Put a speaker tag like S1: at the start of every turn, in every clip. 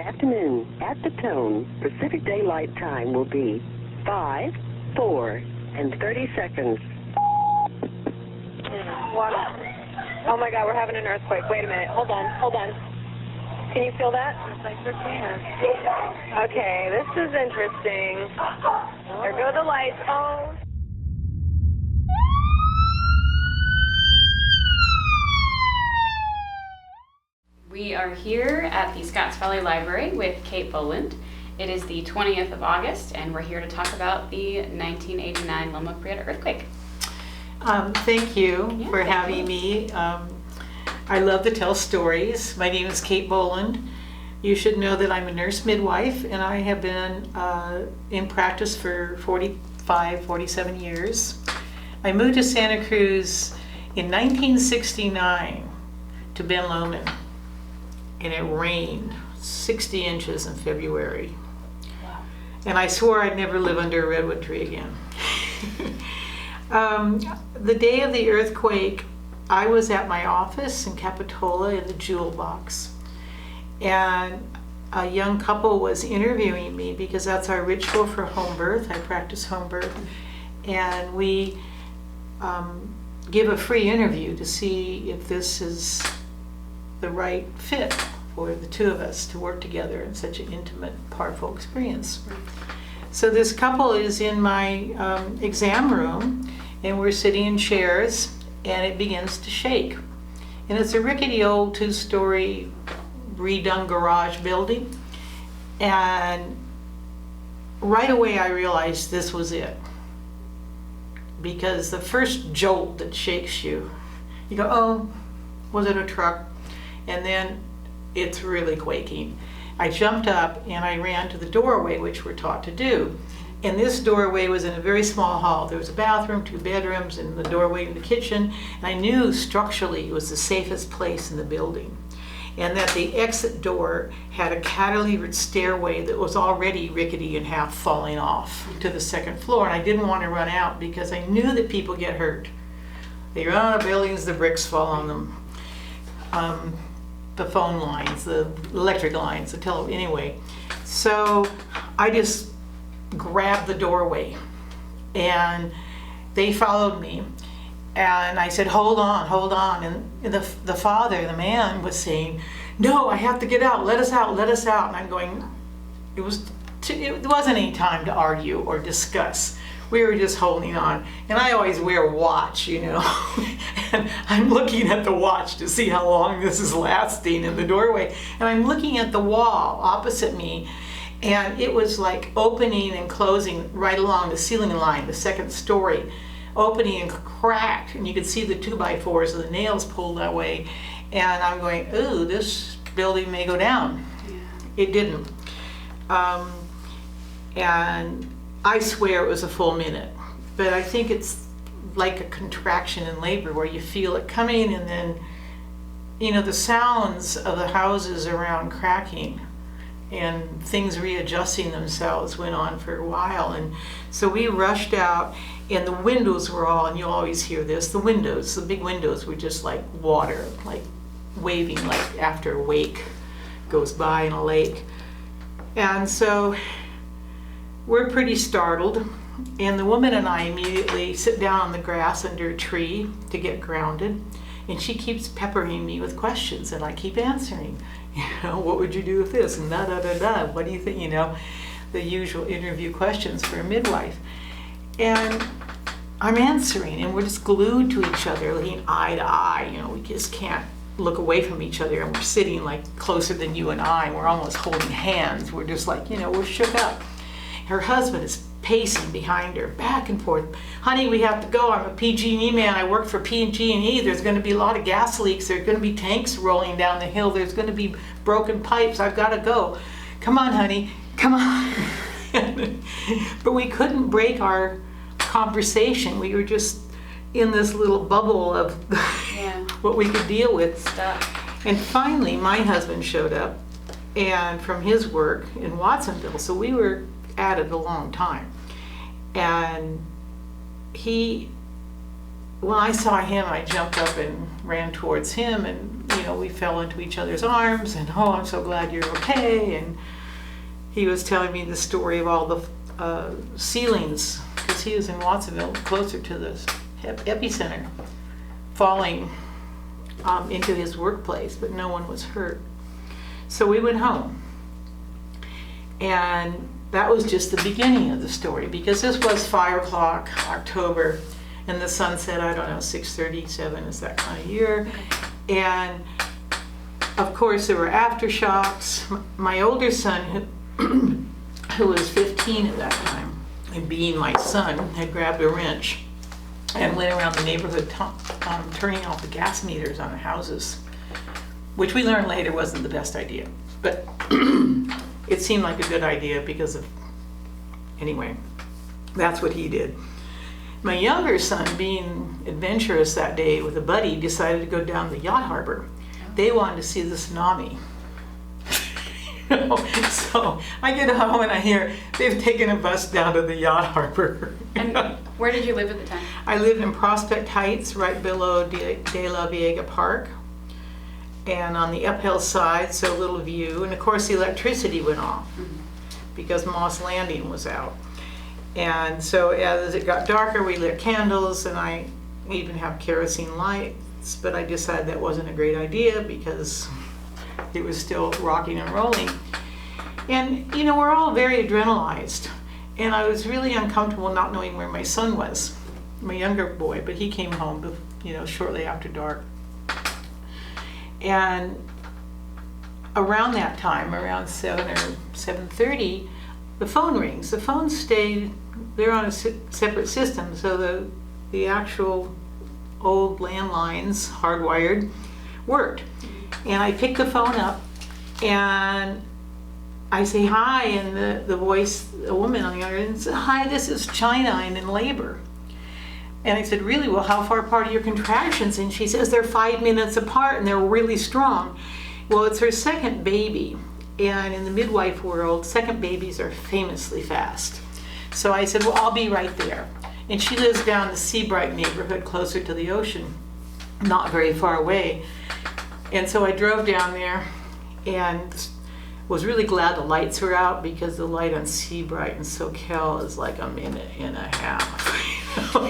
S1: afternoon. At the tone, Pacific Daylight Time will be 5, 4, and 30 seconds.
S2: What? Oh my God, we're having an earthquake. Wait a minute. Hold on. Can you feel that? Yes, I sure can. Okay, this is interesting. There go the lights. Oh.
S3: We are here at the Scotts Valley Library with Kate Bowland. It is the 20th of August, and we're here to talk about the 1989 Loma Prieta earthquake.
S4: Thank you for having me. I love to tell stories. My name is Kate Bowland. You should know that I'm a nurse midwife, and I have been in practice for 47 years. I moved to Santa Cruz in 1969 to Ben Loma, and it rained 60 inches in February. Wow. And I swore I'd never live under a redwood tree again. The day of the earthquake, I was at my office in Capitola in the Jewel Box, and a young couple was interviewing me because that's our ritual for home birth. I practice home birth, and we give a free interview to see if this is the right fit for the two of us to work together in such an intimate, powerful experience. So this couple is in my exam room, and we're sitting in chairs, and it begins to shake. And it's a rickety old 2-story redone garage building. And right away I realized this was it. Because the first jolt that shakes you, you go, oh, was it a truck? And then it's really quaking. I jumped up and I ran to the doorway, which we're taught to do. And this doorway was in a very small hall. There was a bathroom, 2 bedrooms, and the doorway to the kitchen. And I knew structurally it was the safest place in the building. And that the exit door had a cantilevered stairway that was already rickety and half falling off to the second floor. And I didn't want to run out because I knew that people get hurt. They run out of buildings, the bricks fall on them. The phone lines, the electric lines, the telephone, anyway. So I just grabbed the doorway, and they followed me, and I said, hold on, and the father, the man, was saying, no, I have to get out, let us out, and I'm going, it wasn't any time to argue or discuss. We were just holding on, and I always wear a watch, you know, and I'm looking at the watch to see how long this is lasting in the doorway, and I'm looking at the wall opposite me, and it was like opening and closing right along the ceiling line, the second story, opening and cracked, and you could see the 2x4s and the nails pulled that way, and I'm going, ooh, this building may go down. Yeah. It didn't. And I swear it was a full minute, but I think it's like a contraction in labor where you feel it coming, and then, you know, the sounds of the houses around cracking and things readjusting themselves went on for a while. And so we rushed out, and the windows were all, and you'll always hear this, the big windows were just like water, like waving, like after a wake goes by in a lake. And so we're pretty startled, and the woman and I immediately sit down on the grass under a tree to get grounded, and she keeps peppering me with questions, and I keep answering. You know, what would you do with this? And da-da-da-da, what do you think? You know, the usual interview questions for a midwife. And I'm answering, and we're just glued to each other, looking eye to eye. You know, we just can't look away from each other, and we're sitting like closer than you and I, and we're almost holding hands. We're just like, you know, we're shook up. Her husband is pacing behind her, back and forth. Honey, we have to go. I'm a PG&E man. I work for PG&E. There's going to be a lot of gas leaks. There's going to be tanks rolling down the hill. There's going to be broken pipes. I've got to go. Come on, honey. Come on. But we couldn't break our conversation. We were just in this little bubble of what we could deal with. Stuff. And finally, my husband showed up, and from his work in Watsonville. So we were at it a long time, and when I saw him, I jumped up and ran towards him, and you we fell into each other's arms, and oh, I'm so glad you're okay. And he was telling me the story of all the ceilings, because he was in Watsonville, closer to the epicenter, falling into his workplace, but no one was hurt. So we went home. And that was just the beginning of the story, because this was 5 o'clock, October, and the sun set, I don't know, 6:37 is that kind of year. And of course there were aftershocks. My older son, who was 15 at that time, and being my son, had grabbed a wrench and went around the neighborhood turning off the gas meters on the houses, which we learned later wasn't the best idea. But it seemed like a good idea because of, anyway, that's what he did. My younger son, being adventurous that day with a buddy, decided to go down the yacht harbor. They wanted to see the tsunami. So I get home and I hear they've taken a bus down to the yacht harbor.
S3: And where did you live at the time?
S4: I lived in Prospect Heights, right below De La Viega Park, and on the uphill side, so little view. And of course the electricity went off because Moss Landing was out. And so as it got darker, we lit candles, and I even have kerosene lights, but I decided that wasn't a great idea because it was still rocking and rolling. And we're all very adrenalized, and I was really uncomfortable not knowing where my son was, my younger boy, but he came home, shortly after dark. And around that time, around 7 or 7:30, the phone rings. The phones stayed, they're on a separate system, so the actual old landlines, hardwired, worked. And I picked the phone up, and I say hi, and the voice, a woman on the other end said, "Hi, this is China, I'm in labor." And I said, "Really? Well, how far apart are your contractions?" And she says, "They're 5 minutes apart, and they're really strong." Well, it's her second baby, and in the midwife world, second babies are famously fast. So I said, "Well, I'll be right there." And she lives down the Seabright neighborhood, closer to the ocean, not very far away. And so I drove down there and was really glad the lights were out, because the light on Seabright and SoCal is like a minute and a half.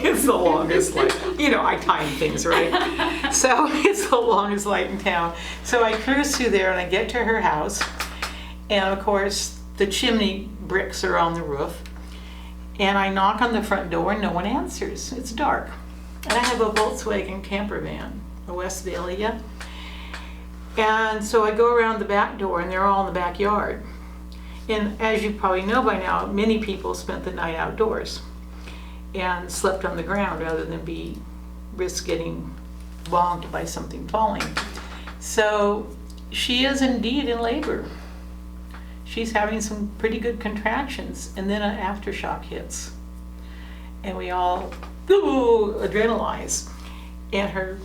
S4: It's the longest light. I time things, right? So it's the longest light in town. So I cruise through there and I get to her house. And of course, the chimney bricks are on the roof. And I knock on the front door and no one answers. It's dark. And I have a Volkswagen camper van, a Westphalia. And so I go around the back door, and they're all in the backyard. And as you probably know by now, many people spent the night outdoors and slept on the ground rather than risk getting bonked by something falling. So she is indeed in labor. She's having some pretty good contractions, and then an aftershock hits. And we all adrenalize, and her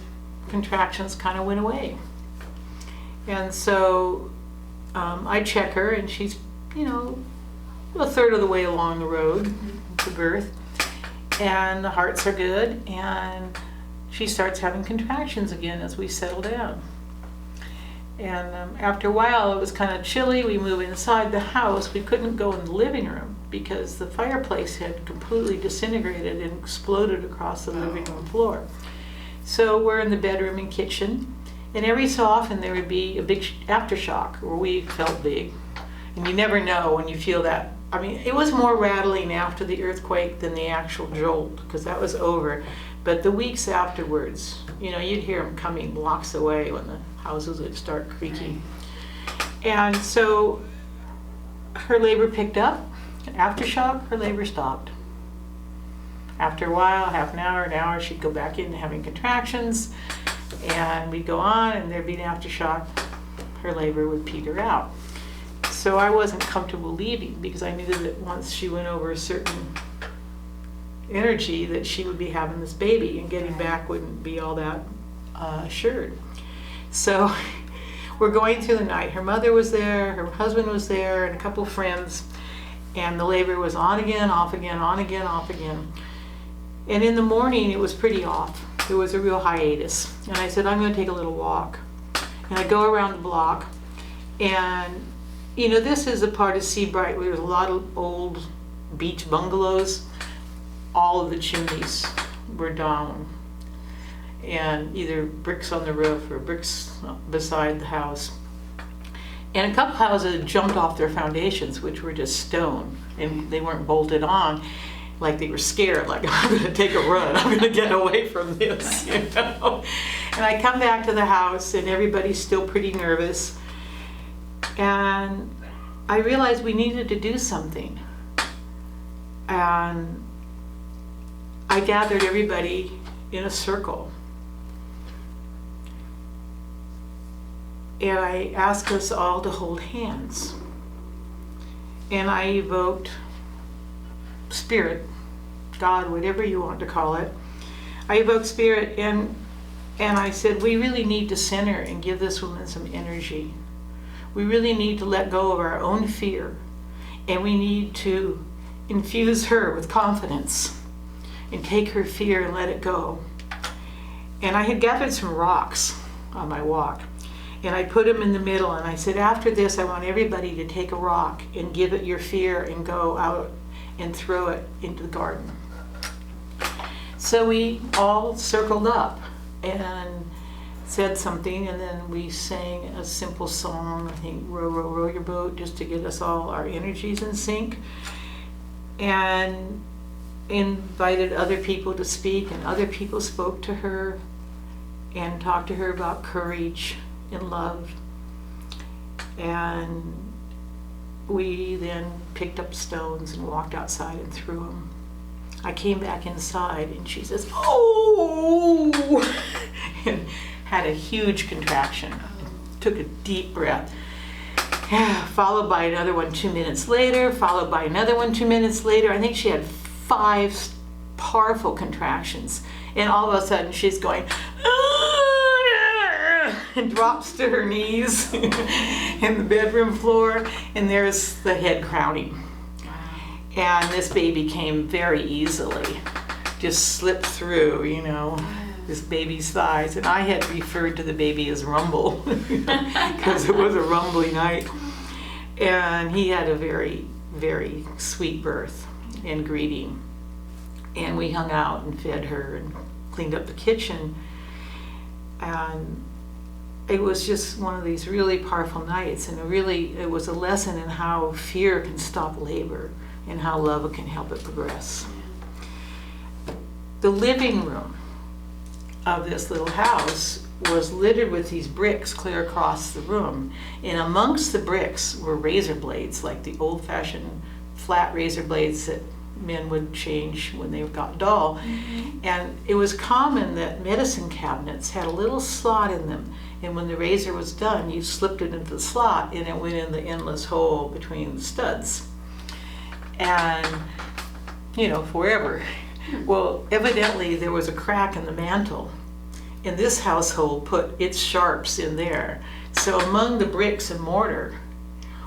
S4: contractions kind of went away. And so I check her, and she's, a third of the way along the road to birth, and the hearts are good, and she starts having contractions again as we settle down. And after a while, it was kind of chilly. We move inside the house. We couldn't go in the living room because the fireplace had completely disintegrated and exploded across the living room floor. So we're in the bedroom and kitchen. And every so often there would be a big aftershock, or we felt big. And you never know when you feel that. I mean, it was more rattling after the earthquake than the actual jolt, because that was over. But the weeks afterwards, you'd hear them coming blocks away when the houses would start creaking. And so her labor picked up. Aftershock, her labor stopped. After a while, half an hour, she'd go back into having contractions. And we'd go on, and there'd be an aftershock. Her labor would peter out. So I wasn't comfortable leaving, because I knew that once she went over a certain energy, that she would be having this baby, and getting back wouldn't be all that assured. So we're going through the night. Her mother was there, her husband was there, and a couple of friends. And the labor was on again, off again, on again, off again. And in the morning, it was pretty off. It was a real hiatus. And I said, "I'm going to take a little walk." And I go around the block, and you know, this is a part of Seabright where there's a lot of old beach bungalows. All of the chimneys were down, and either bricks on the roof or bricks beside the house. And a couple houses had jumped off their foundations, which were just stone, and they weren't bolted on, like they were scared, like, I'm going to take a run, I'm going to get away from this, you know. And I come back to the house, and everybody's still pretty nervous. And I realized we needed to do something. And I gathered everybody in a circle. And I asked us all to hold hands. And I evoked spirit, God, whatever you want to call it. I evoked spirit, and I said, we really need to center and give this woman some energy. We really need to let go of our own fear, and we need to infuse her with confidence and take her fear and let it go. And I had gathered some rocks on my walk, and I put them in the middle, and I said, after this, I want everybody to take a rock and give it your fear and go out and throw it into the garden. So we all circled up and said something, and then we sang a simple song, I think, Row, Row, Row Your Boat, just to get us all our energies in sync, and invited other people to speak, and other people spoke to her and talked to her about courage and love. And we then picked up stones and walked outside and threw them. I came back inside, and she says, oh, and had a huge contraction. Took a deep breath. Followed by another one 2 minutes later, followed by another one 2 minutes later. I think she had 5 powerful contractions. And all of a sudden she's going, and drops to her knees in the bedroom floor, and there's the head crowning. And this baby came very easily, just slipped through, you know, this baby's thighs. And I had referred to the baby as Rumble, because it was a rumbly night. And he had a very, very sweet birth and greeting. And we hung out and fed her and cleaned up the kitchen. And it was just one of these really powerful nights, and it was a lesson in how fear can stop labor and how love can help it progress. The living room of this little house was littered with these bricks clear across the room, and amongst the bricks were razor blades, like the old-fashioned flat razor blades that men would change when they got dull. And it was common that medicine cabinets had a little slot in them, and when the razor was done, you slipped it into the slot and it went in the endless hole between the studs, and you know, forever. Well, evidently there was a crack in the mantle, and this household put its sharps in there. So among the bricks and mortar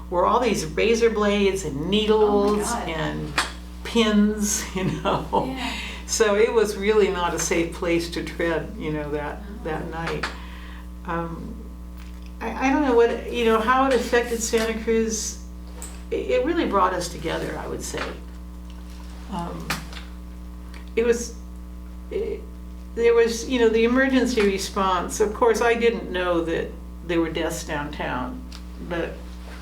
S4: were all these razor blades and needles and pins, you know.
S3: Yeah.
S4: So it was really not a safe place to tread, you know, that night. I don't know what, you know, how it affected Santa Cruz. It really brought us together, I would say. There was, you know, the emergency response. Of course, I didn't know that there were deaths downtown, but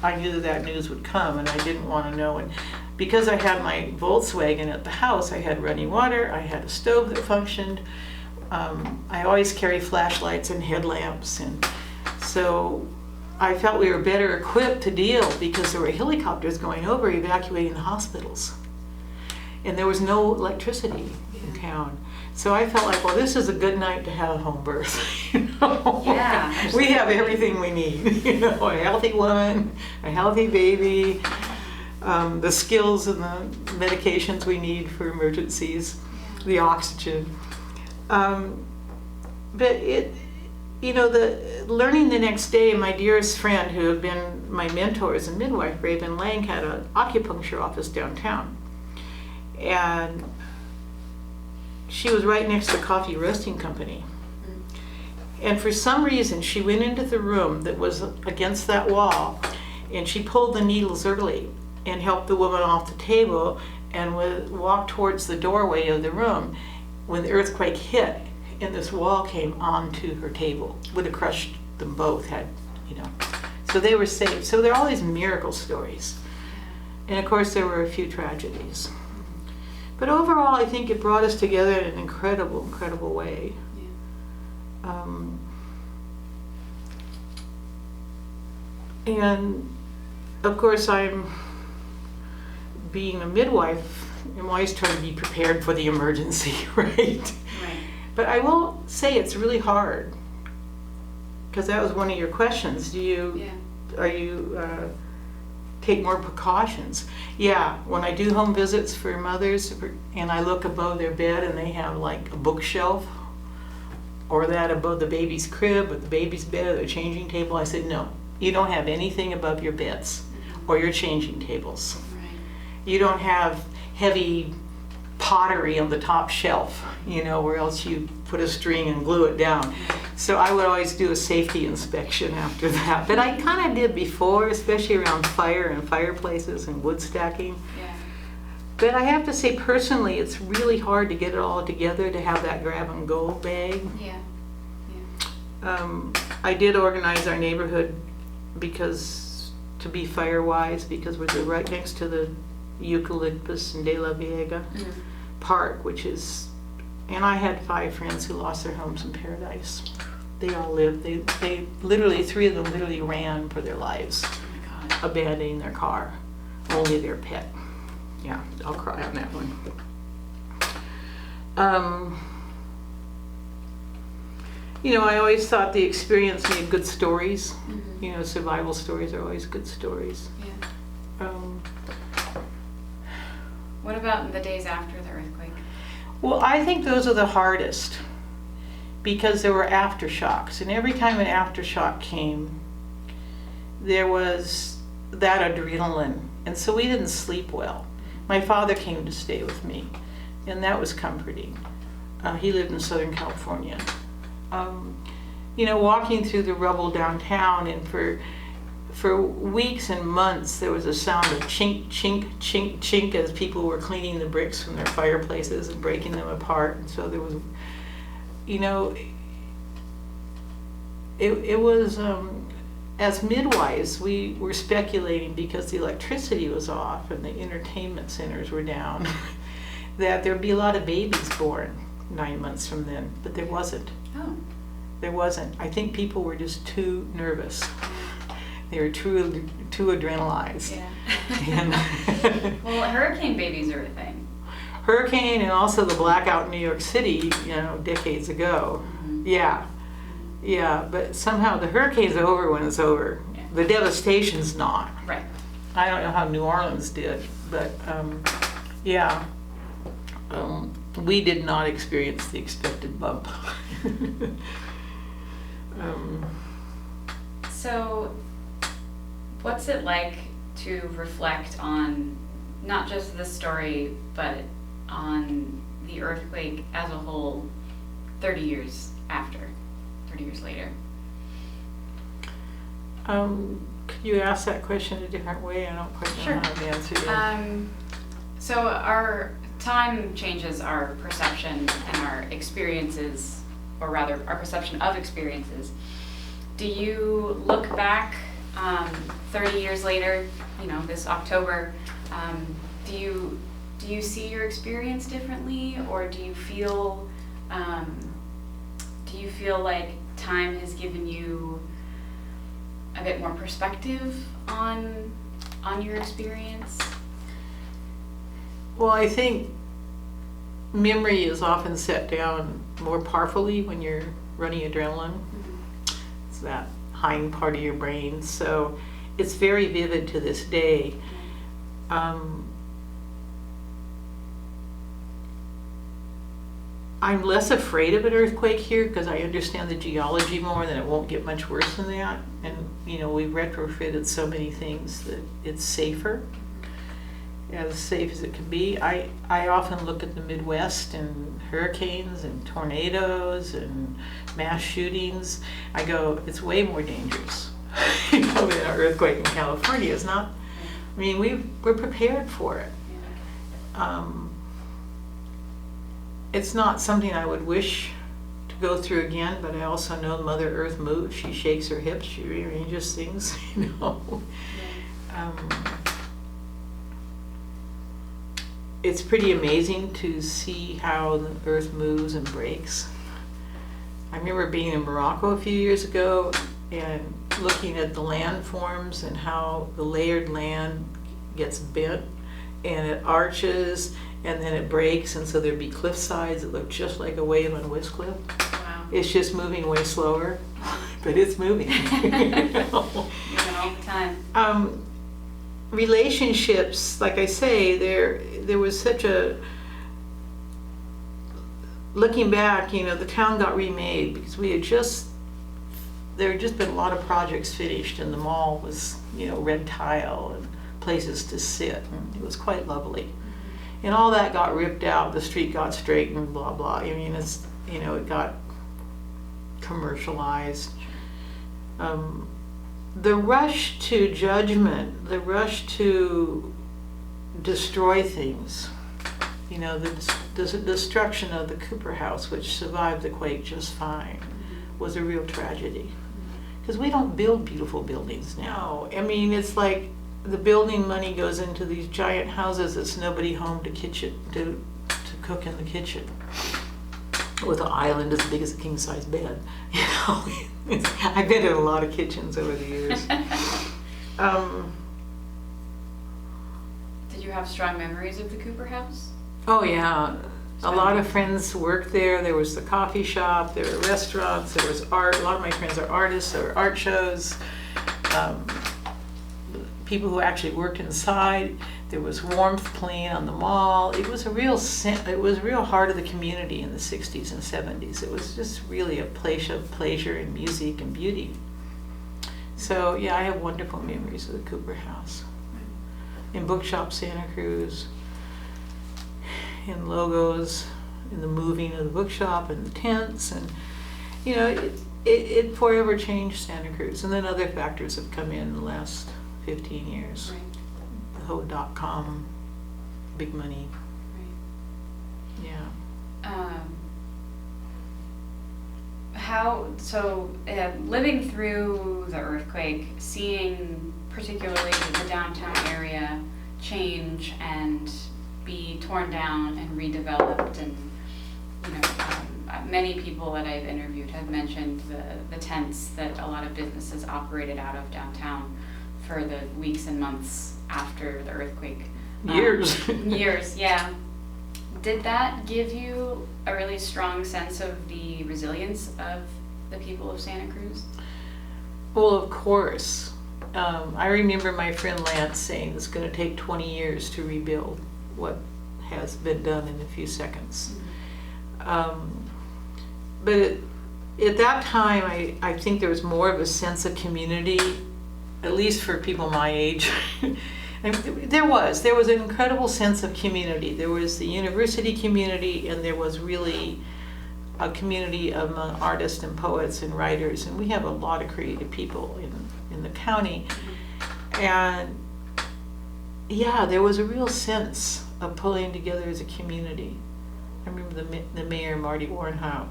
S4: I knew that news would come, and I didn't want to know. And because I had my Volkswagen at the house, I had running water, I had a stove that functioned. I always carry flashlights and headlamps, and so I felt we were better equipped to deal because there were helicopters going over evacuating the hospitals, and there was no electricity in town. So I felt like, well, this is a good night to have a home birth. You know?
S3: Yeah,
S4: we have everything we need. You know, a healthy woman, a healthy baby, the skills and the medications we need for emergencies, the oxygen. But it, you know, the learning the next day, my dearest friend who had been my mentor as a midwife, Raven Lang, had an acupuncture office downtown. And she was right next to the coffee roasting company. And for some reason, she went into the room that was against that wall, and she pulled the needles early and helped the woman off the table and walked towards the doorway of the room when the earthquake hit and this wall came onto her table. Would have crushed them both, had, you know. So they were saved. So there are all these miracle stories. And of course there were a few tragedies. But overall, I think it brought us together in an incredible, incredible way. And of course, I'm being a midwife. I'm always trying to be prepared for the emergency, right?
S3: Right.
S4: But I will say it's really hard, because that was one of your questions. Do you, are you take more precautions? Yeah, when I do home visits for mothers and I look above their bed and they have like a bookshelf or that above the baby's crib or the baby's bed or the changing table, I said, no, you don't have anything above your beds or your changing tables.
S3: Right.
S4: You don't have heavy pottery on the top shelf, you know, where else you put a string and glue it down. So I would always do a safety inspection after that. But I kind of did before, especially around fire and fireplaces and wood stacking.
S3: Yeah.
S4: But I have to say personally, it's really hard to get it all together to have that grab and go bag.
S3: Yeah.
S4: I did organize our neighborhood to be fire wise, because we're right next to the Eucalyptus and De La Viega Park, which is, and I had 5 friends who lost their homes in Paradise. They all lived, they literally, 3 of them literally ran for their lives, abandoning their car, only their pet. Yeah, I'll cry on that one. You know, I always thought the experience made good stories. You know, survival stories are always good stories.
S3: Yeah. What about the days after the earthquake?
S4: Well, I think those are the hardest, because there were aftershocks, and every time an aftershock came, there was that adrenaline, and so we didn't sleep well. My father came to stay with me, and that was comforting. He lived in Southern California. You know, walking through the rubble downtown, and for weeks and months there was a sound of chink, chink, chink, chink as people were cleaning the bricks from their fireplaces and breaking them apart. And so there was, you know, it was, as midwives, we were speculating, because the electricity was off and the entertainment centers were down, that there'd be a lot of babies born 9 months from then, but there wasn't.
S3: Oh.
S4: There wasn't. I think people were just too nervous. They were too adrenalized.
S3: Yeah. Well, hurricane babies are a thing.
S4: Hurricane, and also the blackout in New York City, you know, decades ago. Yeah. Yeah, but somehow the hurricane's over when it's over. Yeah. The devastation's not.
S3: Right.
S4: I don't know how New Orleans did, but yeah. We did not experience the expected bump.
S3: So, what's it like to reflect on not just this story, but on the earthquake as a whole 30 years later?
S4: Could you ask that question a different way? I don't quite know how to answer it.
S3: So our time changes our perception and our experiences, or rather our perception of experiences. Do you look back 30 years later, you know, this October, do you see your experience differently, or do you feel like time has given you a bit more perspective on your experience?
S4: Well, I think memory is often set down more powerfully when you're running adrenaline. It's that hind part of your brain, so it's very vivid to this day. I'm less afraid of an earthquake here because I understand the geology more, and that it won't get much worse than that. And you know, we've retrofitted so many things that it's safer. as safe as it can be. I often look at the Midwest and hurricanes and tornadoes and mass shootings. I go, it's way more dangerous. Than an earthquake in California is not. I mean, we're prepared for it. It's not something I would wish to go through again, but I also know Mother Earth moves. She shakes her hips, she rearranges things, you know. It's pretty amazing to see how the Earth moves and breaks. I remember being in Morocco a few years ago and looking at the landforms and how the layered land gets bent and it arches and then it breaks, and so there'd be cliff sides that look just like a wave on a whisk cliff.
S3: Wow.
S4: It's just moving way slower, but it's moving.
S3: Moving all the time.
S4: Relationships, like I say, there was such a, looking back, you know, the town got remade because there had just been a lot of projects finished, and the mall was, you know, red tile and places to sit, and it was quite lovely. And all that got ripped out, the street got straightened, blah, blah. I mean, it's, you know, it got commercialized. The rush to judgment, the rush to destroy things, you know, the destruction of the Cooper House, which survived the quake just fine, was a real tragedy. Because we don't build beautiful buildings now. I mean, it's like the building money goes into these giant houses that's nobody home to cook in the kitchen, with an island as big as a king-size bed. You know, I've been in a lot of kitchens over the years.
S3: Did you have strong memories of the Cooper House?
S4: Oh yeah, a lot of friends worked there. There was the coffee shop, there were restaurants, there was art. A lot of my friends are artists, there were art shows. People who actually worked inside. There was warmth playing on the mall. It was a real heart of the community in the 60s and 70s. It was just really a place of pleasure and music and beauty. So yeah, I have wonderful memories of the Cooper House. In Bookshop Santa Cruz, in logos, in the moving of the bookshop and the tents, and you know, it forever changed Santa Cruz. And then other factors have come in the last 15 years.
S3: Right.
S4: The whole .com, big money.
S3: Right.
S4: Yeah.
S3: Living through the earthquake, seeing particularly the downtown area change and be torn down and redeveloped, and you know, many people that I've interviewed have mentioned the tents that a lot of businesses operated out of downtown for the weeks and months after the earthquake.
S4: Years.
S3: Years, yeah. Did that give you a really strong sense of the resilience of the people of Santa Cruz?
S4: Well, of course. I remember my friend Lance saying it's going to take 20 years to rebuild what has been done in a few seconds. But at that time, I think there was more of a sense of community, at least for people my age. And there was an incredible sense of community. There was the university community, and there was really a community among artists and poets and writers, and we have a lot of creative people in the county. And yeah, there was a real sense of pulling together as a community. I remember the mayor, Marty Warnhout,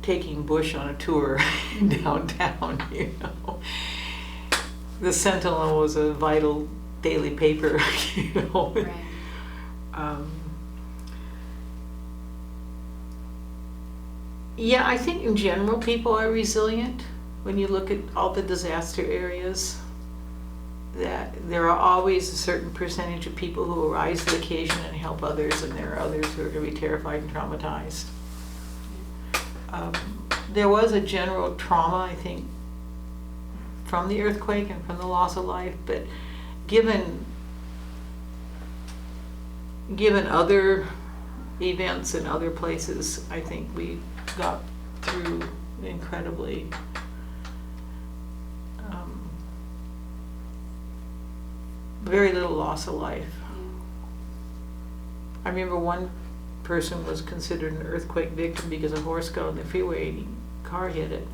S4: taking Bush on a tour downtown, you know. The Sentinel was a vital daily paper, you know.
S3: Right.
S4: Yeah, I think in general people are resilient. When you look at all the disaster areas, that there are always a certain percentage of people who will rise to the occasion and help others, and there are others who are going to be terrified and traumatized. There was a general trauma, I think, from the earthquake and from the loss of life, but given other events in other places, I think we got through incredibly very little loss of life. I remember one person was considered an earthquake victim because a horse got on the freeway and a car hit it.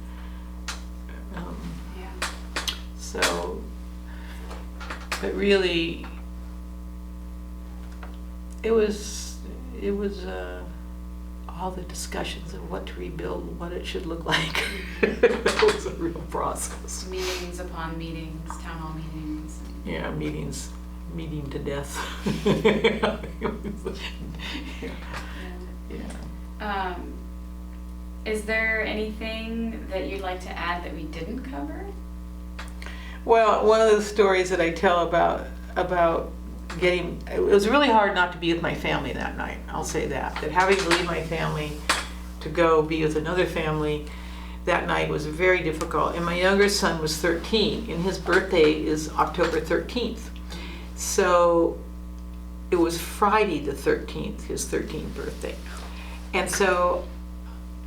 S4: So, but really, it was all the discussions of what to rebuild, what it should look like. That was a real process.
S3: Meetings upon meetings, town hall meetings.
S4: Yeah, meeting to death. Yeah.
S3: Is there anything that you'd like to add that we didn't cover?
S4: Well, one of the stories that I tell about it was really hard not to be with my family that night, I'll say that having to leave my family to go be with another family that night was very difficult. And my younger son was 13, and his birthday is October 13th. So it was Friday the 13th, his 13th birthday. And so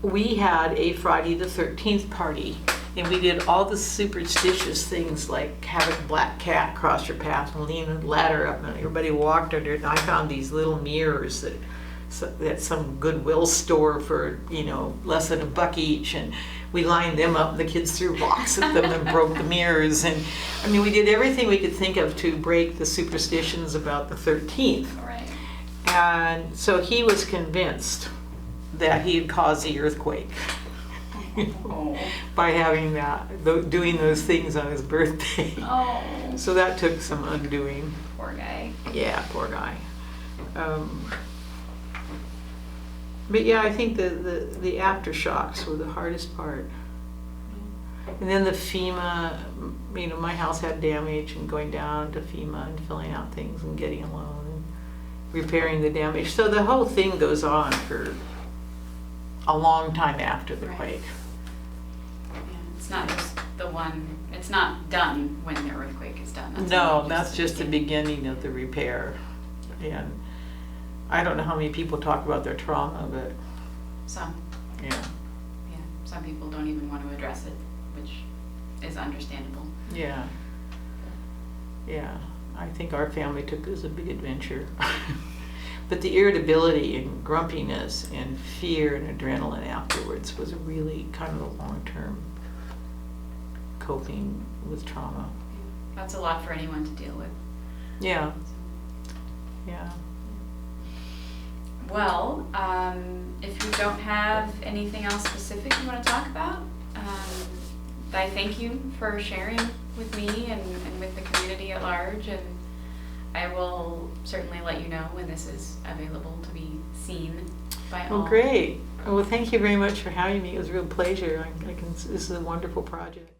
S4: we had a Friday the 13th party, and we did all the superstitious things like have a black cat cross your path and lean a ladder up, and everybody walked under it. And I found these little mirrors that some Goodwill store for, less than $1 each, and we lined them up, and the kids threw rocks at them and broke the mirrors. And I mean, we did everything we could think of to break the superstitions about the 13th.
S3: Right.
S4: And so he was convinced that he had caused the earthquake. By having doing those things on his birthday.
S3: Oh.
S4: So that took some undoing.
S3: Poor guy.
S4: Yeah, poor guy. But yeah, I think the aftershocks were the hardest part. And then the FEMA, my house had damage, and going down to FEMA and filling out things and getting a loan and repairing the damage. So the whole thing goes on for a long time after the quake.
S3: It's not just it's not done when the earthquake is done.
S4: That's just the beginning of the repair. And I don't know how many people talk about their trauma, but
S3: some.
S4: Yeah.
S3: Some people don't even want to address it, which is understandable.
S4: Yeah. I think our family took it as a big adventure. But the irritability and grumpiness and fear and adrenaline afterwards was really kind of a long-term coping with trauma.
S3: That's a lot for anyone to deal with.
S4: Yeah.
S3: Well, if you don't have anything else specific you want to talk about, I thank you for sharing with me and with the community at large, and I will certainly let you know when this is available to be seen by all.
S4: Oh, great. Well, thank you very much for having me. It was a real pleasure. This is a wonderful project.